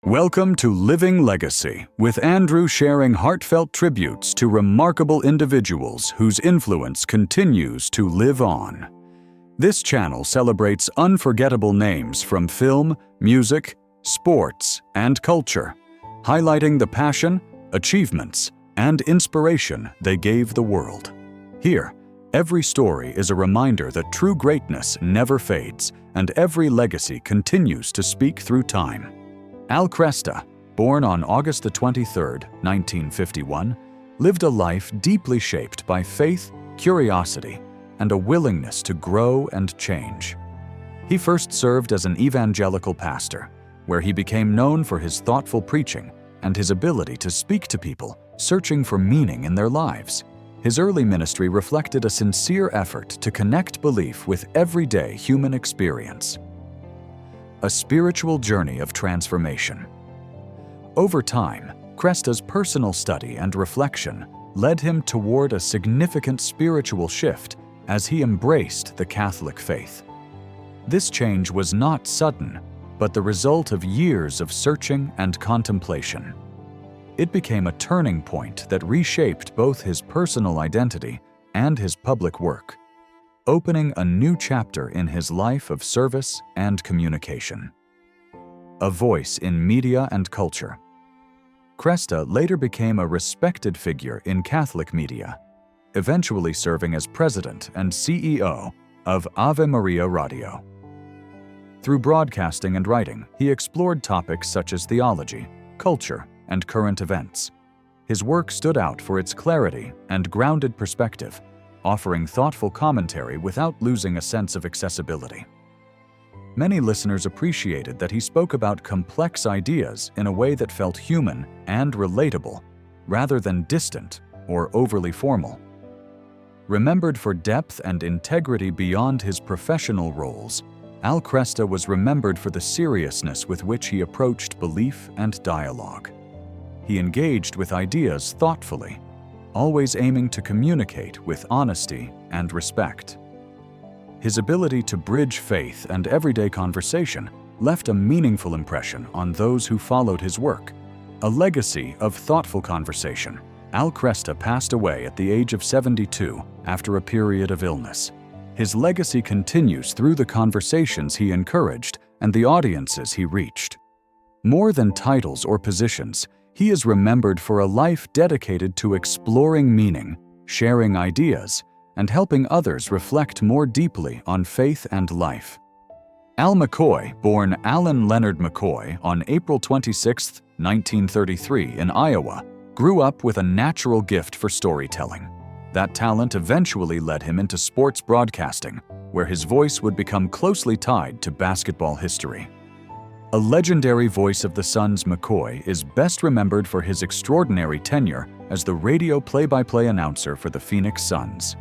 Welcome to Living Legacy, with Andrew sharing heartfelt tributes to remarkable individuals whose influence continues to live on. This channel celebrates unforgettable names from film, music, sports, and culture, highlighting the passion, achievements, and inspiration they gave the world. Here, every story is a reminder that true greatness never fades, and every legacy continues to speak through time. Kresta, born on August 23, 1951, lived a life deeply shaped by faith, curiosity, and a willingness to grow and change. He first served as an evangelical pastor, where he became known for his thoughtful preaching and his ability to speak to people searching for meaning in their lives. His early ministry reflected a sincere effort to connect belief with everyday human experience. A spiritual journey of transformation. Over time, Kresta's personal study and reflection led him toward a significant spiritual shift as he embraced the Catholic faith. This change was not sudden, but the result of years of searching and contemplation. It became a turning point that reshaped both his personal identity and his public work, opening a new chapter in his life of service and communication. A voice in media and culture. Kresta later became a respected figure in Catholic media, eventually serving as president and CEO of Ave Maria Radio. Through broadcasting and writing, he explored topics such as theology, culture, and current events. His work stood out for its clarity and grounded perspective, offering thoughtful commentary without losing a sense of accessibility. Many listeners appreciated that he spoke about complex ideas in a way that felt human and relatable, rather than distant or overly formal. Remembered for depth and integrity beyond his professional roles, Kresta was remembered for the seriousness with which he approached belief and dialogue. He engaged with ideas thoughtfully, always aiming to communicate with honesty and respect. His ability to bridge faith and everyday conversation left a meaningful impression on those who followed his work. A legacy of thoughtful conversation. Kresta passed away at the age of 72 after a period of illness. His legacy continues through the conversations he encouraged and the audiences he reached. More than titles or positions, he is remembered for a life dedicated to exploring meaning, sharing ideas, and helping others reflect more deeply on faith and life. McCoy, born Alain Leonard McCoy on April 26, 1933 in Iowa, grew up with a natural gift for storytelling. That talent eventually led him into sports broadcasting, where his voice would become closely tied to basketball history. A legendary voice of the Suns, McCoy is best remembered for his extraordinary tenure as the radio play-by-play announcer for the Phoenix Suns.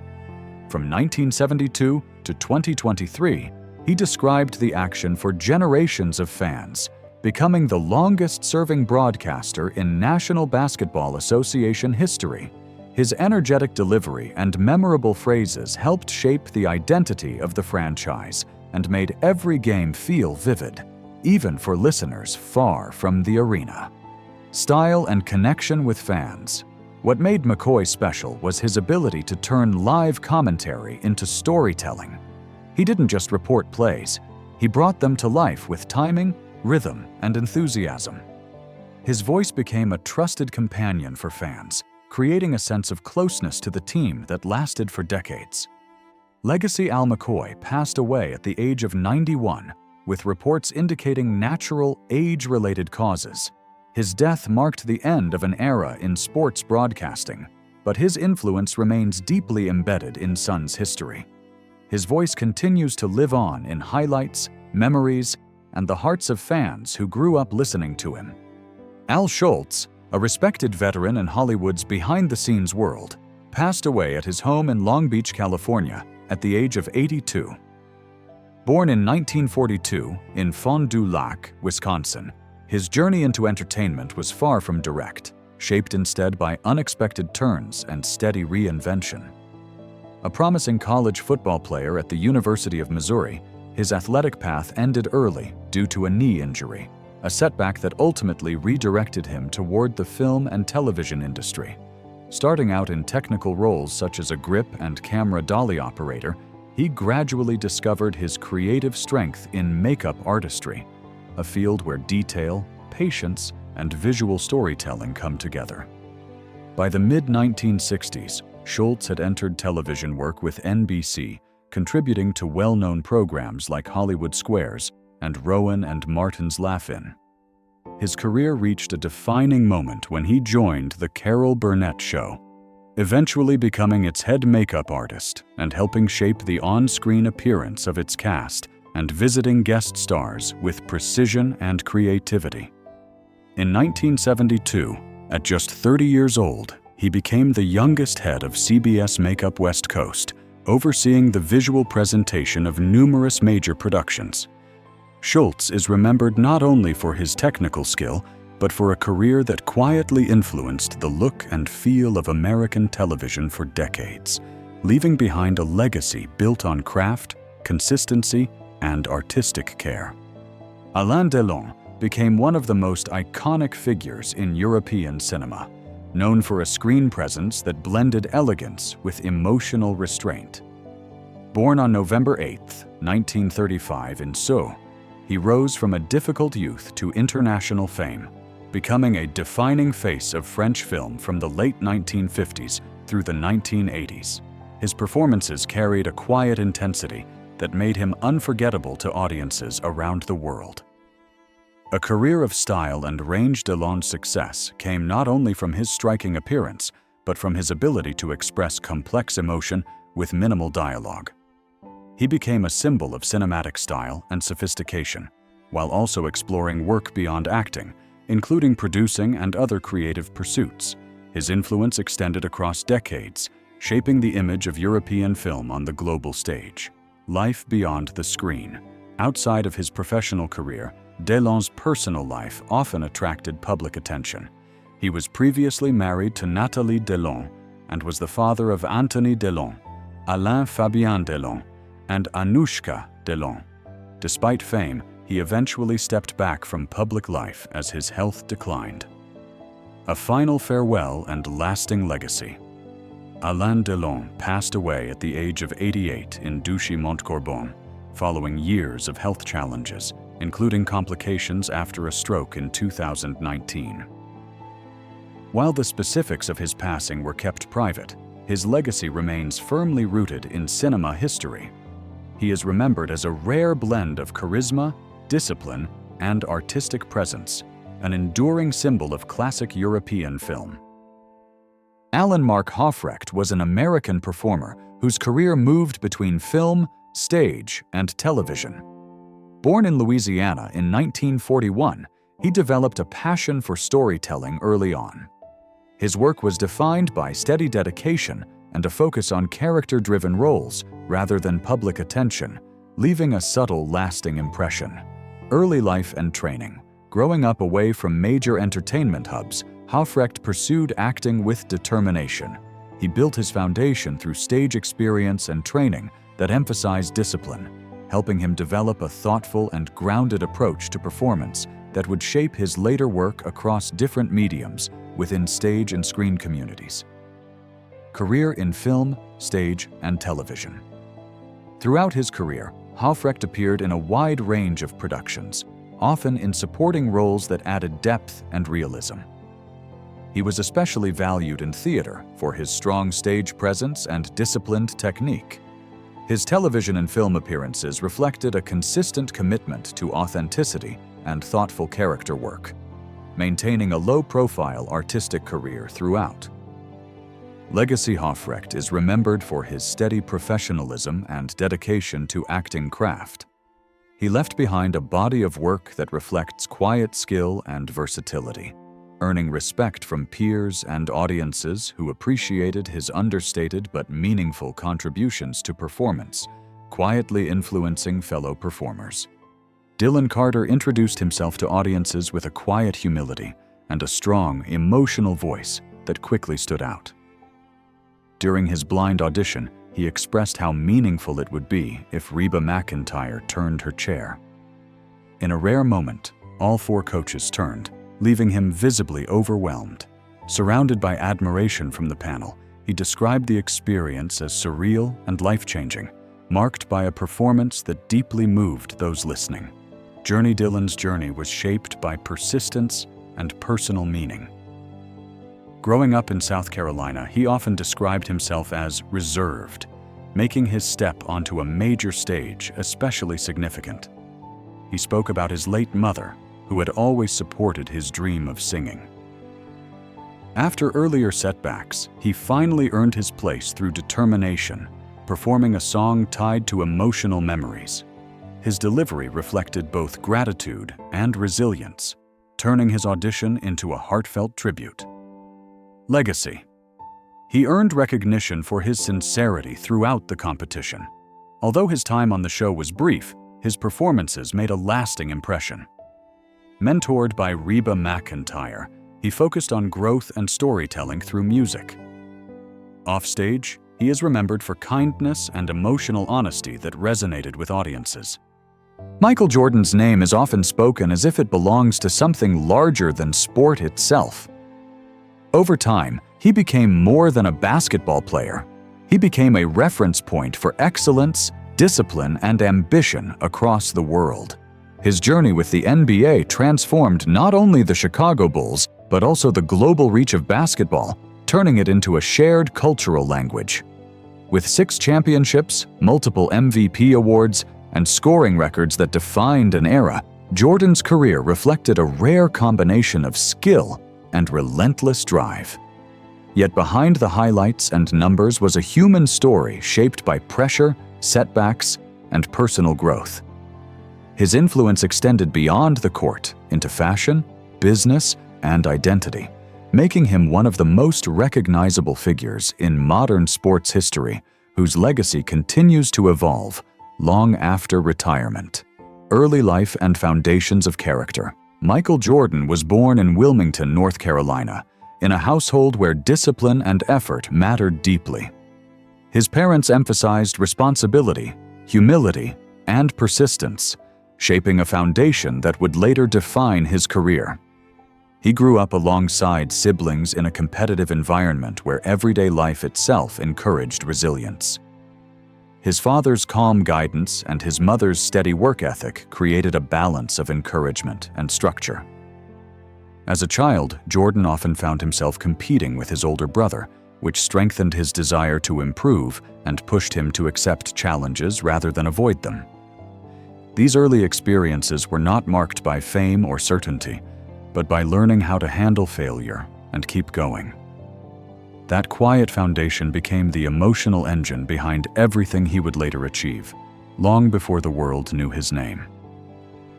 From 1972 to 2023, he described the action for generations of fans, becoming the longest-serving broadcaster in National Basketball Association history. His energetic delivery and memorable phrases helped shape the identity of the franchise and made every game feel vivid, even for listeners far from the arena. Style and connection with fans. What made McCoy special was his ability to turn live commentary into storytelling. He didn't just report plays, he brought them to life with timing, rhythm, and enthusiasm. His voice became a trusted companion for fans, creating a sense of closeness to the team that lasted for decades. Legacy McCoy passed away at the age of 91, with reports indicating natural, age-related causes. His death marked the end of an era in sports broadcasting, but his influence remains deeply embedded in Suns history. His voice continues to live on in highlights, memories, and the hearts of fans who grew up listening to him. Schultz, a respected veteran in Hollywood's behind-the-scenes world, passed away at his home in Long Beach, California, at the age of 82. Born in 1942 in Fond du Lac, Wisconsin, his journey into entertainment was far from direct, shaped instead by unexpected turns and steady reinvention. A promising college football player at the University of Missouri, his athletic path ended early due to a knee injury, a setback that ultimately redirected him toward the film and television industry. Starting out in technical roles such as a grip and camera dolly operator, he gradually discovered his creative strength in makeup artistry, a field where detail, patience, and visual storytelling come together. By the mid-1960s, Schultz had entered television work with NBC, contributing to well-known programs like Hollywood Squares and Rowan and Martin's Laugh-In. His career reached a defining moment when he joined The Carol Burnett Show, eventually becoming its head makeup artist and helping shape the on-screen appearance of its cast and visiting guest stars with precision and creativity. In 1972, at just 30 years old, he became the youngest head of CBS Makeup West Coast, overseeing the visual presentation of numerous major productions. Schultz is remembered not only for his technical skill, but for a career that quietly influenced the look and feel of American television for decades, leaving behind a legacy built on craft, consistency, and artistic care. Alain Delon became one of the most iconic figures in European cinema, known for a screen presence that blended elegance with emotional restraint. Born on November 8, 1935 in Sceaux, he rose from a difficult youth to international fame, becoming a defining face of French film from the late 1950s through the 1980s. His performances carried a quiet intensity that made him unforgettable to audiences around the world. A career of style and range, Delon's success came not only from his striking appearance, but from his ability to express complex emotion with minimal dialogue. He became a symbol of cinematic style and sophistication, while also exploring work beyond acting, including producing and other creative pursuits. His influence extended across decades, shaping the image of European film on the global stage. Life beyond the screen. Outside of his professional career, Delon's personal life often attracted public attention. He was previously married to Nathalie Delon and was the father of Anthony Delon, Alain Fabien Delon, and Anoushka Delon. Despite fame, he eventually stepped back from public life as his health declined. A final farewell and lasting legacy. Alain Delon passed away at the age of 88 in Douchy-Montcorbon, following years of health challenges, including complications after a stroke in 2019. While the specifics of his passing were kept private, his legacy remains firmly rooted in cinema history. He is remembered as a rare blend of charisma, discipline, and artistic presence, an enduring symbol of classic European film. Alan Mark Haufrect was an American performer whose career moved between film, stage, and television. Born in Louisiana in 1941, he developed a passion for storytelling early on. His work was defined by steady dedication and a focus on character-driven roles rather than public attention, leaving a subtle, lasting impression. Early life and training. Growing up away from major entertainment hubs, Haufrect pursued acting with determination. He built his foundation through stage experience and training that emphasized discipline, helping him develop a thoughtful and grounded approach to performance that would shape his later work across different mediums within stage and screen communities. Career in film, stage, and television. Throughout his career, Haufrect appeared in a wide range of productions, often in supporting roles that added depth and realism. He was especially valued in theater for his strong stage presence and disciplined technique. His television and film appearances reflected a consistent commitment to authenticity and thoughtful character work, maintaining a low-profile artistic career throughout. Legacy. Haufrect is remembered for his steady professionalism and dedication to acting craft. He left behind a body of work that reflects quiet skill and versatility, earning respect from peers and audiences who appreciated his understated but meaningful contributions to performance, quietly influencing fellow performers. Dylan Carter introduced himself to audiences with a quiet humility and a strong, emotional voice that quickly stood out. During his blind audition, he expressed how meaningful it would be if Reba McEntire turned her chair. In a rare moment, all 4 coaches turned, leaving him visibly overwhelmed. Surrounded by admiration from the panel, he described the experience as surreal and life-changing, marked by a performance that deeply moved those listening. Journey Dillon's journey was shaped by persistence and personal meaning. Growing up in South Carolina, he often described himself as reserved, making his step onto a major stage especially significant. He spoke about his late mother, who had always supported his dream of singing. After earlier setbacks, he finally earned his place through determination, performing a song tied to emotional memories. His delivery reflected both gratitude and resilience, turning his audition into a heartfelt tribute. Legacy. He earned recognition for his sincerity throughout the competition. Although his time on the show was brief, his performances made a lasting impression. Mentored by Reba McEntire, he focused on growth and storytelling through music. Offstage, he is remembered for kindness and emotional honesty that resonated with audiences. Michael Jordan's name is often spoken as if it belongs to something larger than sport itself. Over time, he became more than a basketball player. He became a reference point for excellence, discipline, and ambition across the world. His journey with the NBA transformed not only the Chicago Bulls, but also the global reach of basketball, turning it into a shared cultural language. With 6 championships, multiple MVP awards, and scoring records that defined an era, Jordan's career reflected a rare combination of skill and relentless drive. Yet behind the highlights and numbers was a human story shaped by pressure, setbacks, and personal growth. His influence extended beyond the court into fashion, business, and identity, making him one of the most recognizable figures in modern sports history, whose legacy continues to evolve long after retirement. Early life and foundations of character. Michael Jordan was born in Wilmington, North Carolina, in a household where discipline and effort mattered deeply. His parents emphasized responsibility, humility, and persistence, shaping a foundation that would later define his career. He grew up alongside siblings in a competitive environment where everyday life itself encouraged resilience. His father's calm guidance and his mother's steady work ethic created a balance of encouragement and structure. As a child, Jordan often found himself competing with his older brother, which strengthened his desire to improve and pushed him to accept challenges rather than avoid them. These early experiences were not marked by fame or certainty, but by learning how to handle failure and keep going. That quiet foundation became the emotional engine behind everything he would later achieve, long before the world knew his name.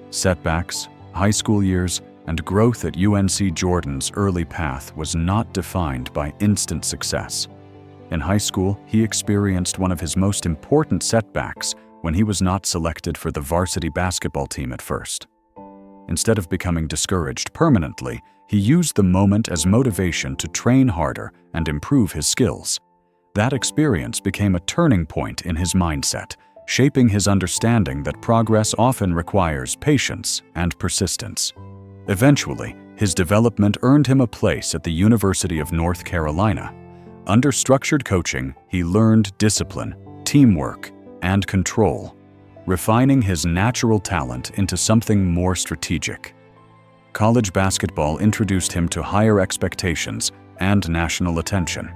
Setbacks, high school years, and growth at UNC Jordan's early path was not defined by instant success. In high school, he experienced one of his most important setbacks when he was not selected for the varsity basketball team at first. Instead of becoming discouraged permanently, he used the moment as motivation to train harder and improve his skills. That experience became a turning point in his mindset, shaping his understanding that progress often requires patience and persistence. Eventually, his development earned him a place at the University of North Carolina. Under structured coaching, he learned discipline, teamwork, and control, refining his natural talent into something more strategic. College basketball introduced him to higher expectations and national attention.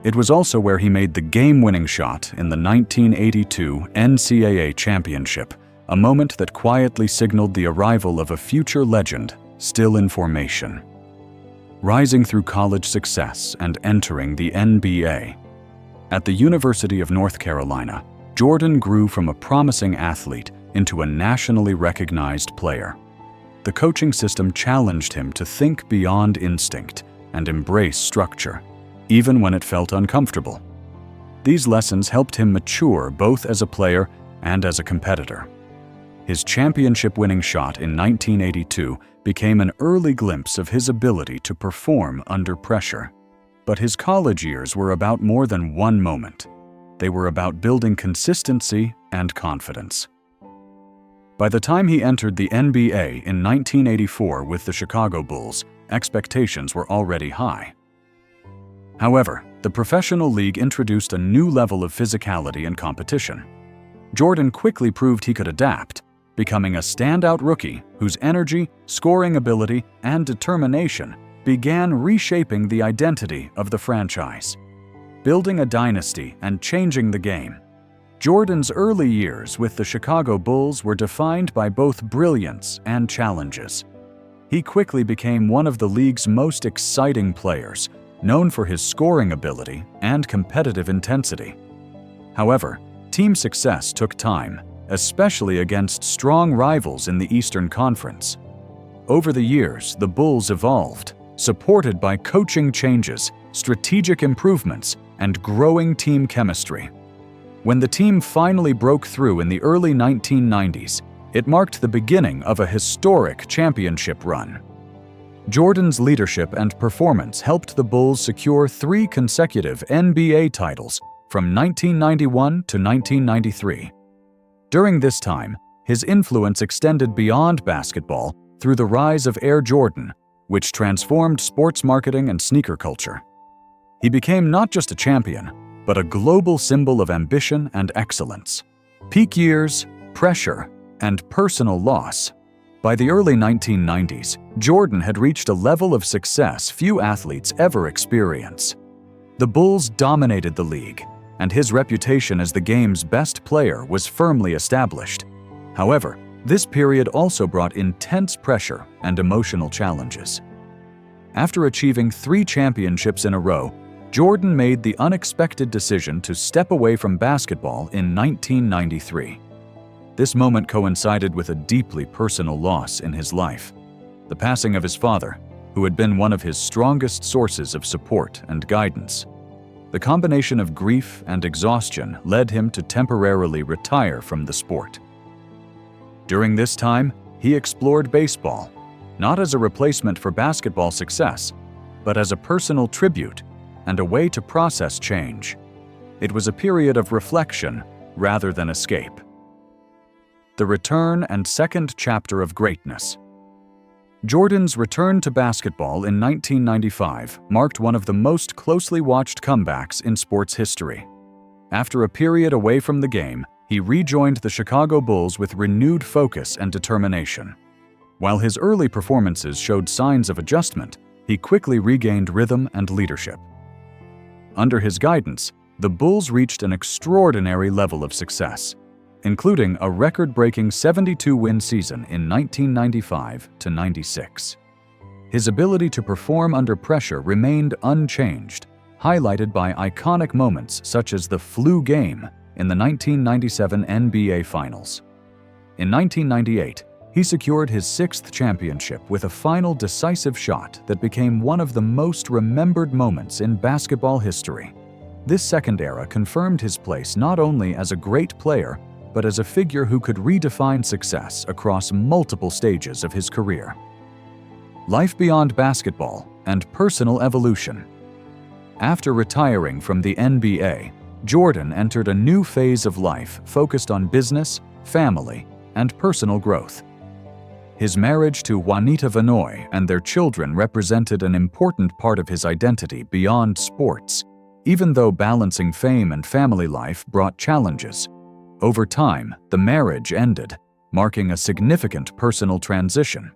It was also where he made the game-winning shot in the 1982 NCAA championship, a moment that quietly signaled the arrival of a future legend still in formation. Rising through college success and entering the NBA. At the University of North Carolina, Jordan grew from a promising athlete into a nationally recognized player. The coaching system challenged him to think beyond instinct and embrace structure, even when it felt uncomfortable. These lessons helped him mature both as a player and as a competitor. His championship-winning shot in 1982 became an early glimpse of his ability to perform under pressure. But his college years were about more than one moment. They were about building consistency and confidence. By the time he entered the NBA in 1984 with the Chicago Bulls, expectations were already high. However, the professional league introduced a new level of physicality and competition. Jordan quickly proved he could adapt, becoming a standout rookie whose energy, scoring ability, and determination began reshaping the identity of the franchise. Building a dynasty and changing the game. Jordan's early years with the Chicago Bulls were defined by both brilliance and challenges. He quickly became one of the league's most exciting players, known for his scoring ability and competitive intensity. However, team success took time, especially against strong rivals in the Eastern Conference. Over the years, the Bulls evolved, supported by coaching changes, strategic improvements, and growing team chemistry. When the team finally broke through in the early 1990s, it marked the beginning of a historic championship run. Jordan's leadership and performance helped the Bulls secure 3 consecutive NBA titles from 1991 to 1993. During this time, his influence extended beyond basketball through the rise of Air Jordan, which transformed sports marketing and sneaker culture. He became not just a champion, but a global symbol of ambition and excellence. Peak years, pressure, and personal loss. By the early 1990s, Jordan had reached a level of success few athletes ever experience. The Bulls dominated the league, and his reputation as the game's best player was firmly established. However, this period also brought intense pressure and emotional challenges. After achieving 3 championships in a row, Jordan made the unexpected decision to step away from basketball in 1993. This moment coincided with a deeply personal loss in his life, the passing of his father, who had been one of his strongest sources of support and guidance. The combination of grief and exhaustion led him to temporarily retire from the sport. During this time, he explored baseball, not as a replacement for basketball success, but as a personal tribute and a way to process change. It was a period of reflection rather than escape. The return and second chapter of greatness. Jordan's return to basketball in 1995 marked one of the most closely watched comebacks in sports history. After a period away from the game, he rejoined the Chicago Bulls with renewed focus and determination. While his early performances showed signs of adjustment, he quickly regained rhythm and leadership. Under his guidance, the Bulls reached an extraordinary level of success, including a record-breaking 72-win season in 1995 to 96. His ability to perform under pressure remained unchanged, highlighted by iconic moments such as the flu game in the 1997 NBA Finals. In 1998, he secured his 6th championship with a final decisive shot that became one of the most remembered moments in basketball history. This second era confirmed his place not only as a great player, but as a figure who could redefine success across multiple stages of his career. Life beyond basketball and personal evolution. After retiring from the NBA, Jordan entered a new phase of life focused on business, family, and personal growth. His marriage to Juanita Vanoy and their children represented an important part of his identity beyond sports, even though balancing fame and family life brought challenges. Over time, the marriage ended, marking a significant personal transition.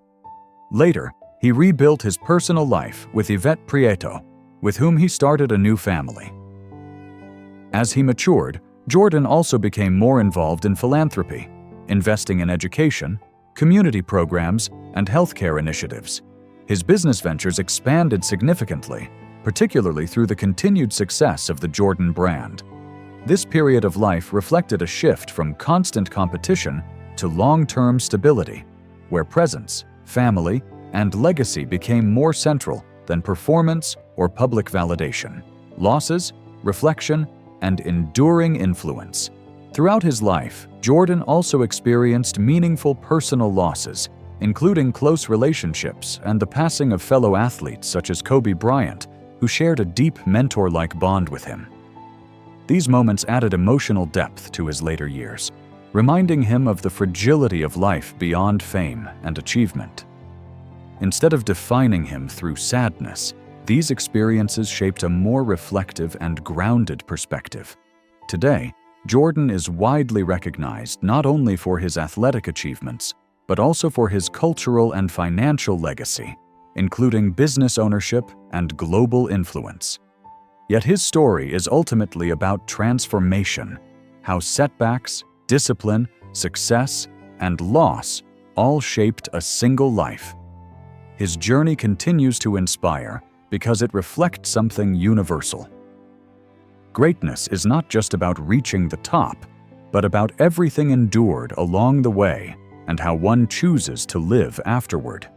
Later, he rebuilt his personal life with Yvette Prieto, with whom he started a new family. As he matured, Jordan also became more involved in philanthropy, investing in education, community programs, and healthcare initiatives. His business ventures expanded significantly, particularly through the continued success of the Jordan brand. This period of life reflected a shift from constant competition to long-term stability, where presence, family, and legacy became more central than performance or public validation. Losses, reflection, and enduring influence. Throughout his life, Jordan also experienced meaningful personal losses, including close relationships and the passing of fellow athletes such as Kobe Bryant, who shared a deep mentor-like bond with him. These moments added emotional depth to his later years, reminding him of the fragility of life beyond fame and achievement. Instead of defining him through sadness, these experiences shaped a more reflective and grounded perspective. Today, Jordan is widely recognized not only for his athletic achievements, but also for his cultural and financial legacy, including business ownership and global influence. Yet his story is ultimately about transformation, how setbacks, discipline, success, and loss all shaped a single life. His journey continues to inspire because it reflects something universal. Greatness is not just about reaching the top, but about everything endured along the way and how one chooses to live afterward.